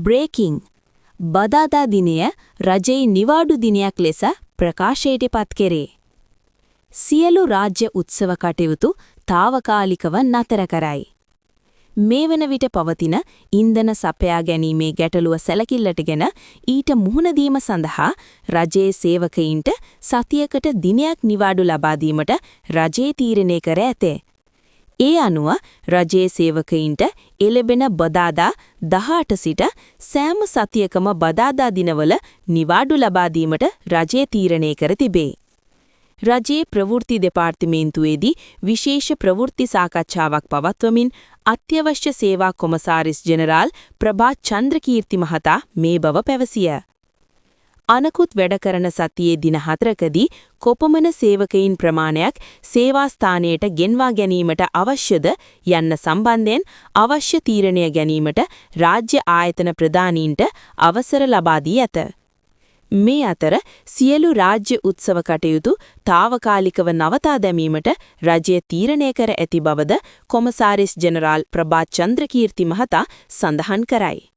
Breaking බදාදා දිනය රජයේ නිවාඩු දිනයක් ලෙස ප්‍රකාශයට පත් කෙරේ. සියලු රාජ්‍ය උත්සව කටයුතු తాවකාලිකව නතර කරයි. මේ වන විට පවතින ඉන්ධන සපයා ගැනීමේ ගැටලුව සැලකිල්ලටගෙන ඊට මුහුණ දීම සඳහා රජයේ සේවකයින්ට සතියකට දිනයක් නිවාඩු ලබා දීමට රජය තීරණය කර ඇත. ඒ අනුව රජයේ සේවකයින්ට එළඹෙන බදාදා 18 සිට සෑම සතියකම බදාදා දිනවල නිවාඩු ලබා දීමට රජය තීරණය කර තිබේ. රජයේ ප්‍රවෘත්ති දෙපාර්තමේන්තුවේදී විශේෂ ප්‍රවෘත්ති සාකච්ඡාවක් පවත්වමින් අත්‍යවශ්‍ය සේවා කොමසාරිස් ජෙනරාල් ප්‍රභා චන්ද්‍රකීර්ති මහතා මේ බව පැවසිය. අනකුත් වැඩ කරන සතියේ දින 4කදී කොපමණ සේවකයින් ප්‍රමාණයක් සේවා ස්ථානයට ගෙන්වා ගැනීමට අවශ්‍යද යන්න සම්බන්ධයෙන් අවශ්‍ය තීරණය ගැනීමට රාජ්‍ය ආයතන ප්‍රධානීන්ට අවසර ලබා දී ඇත. මේ අතර සියලු රාජ්‍ය උත්සව කටයුතු తాවකාලිකව නවතා දැමීමට රජය තීරණය කර ඇති බවද කොමසාරිස් ජෙනරාල් ප්‍රභා චන්ද්‍රකීර්ති මහතා සඳහන් කරයි.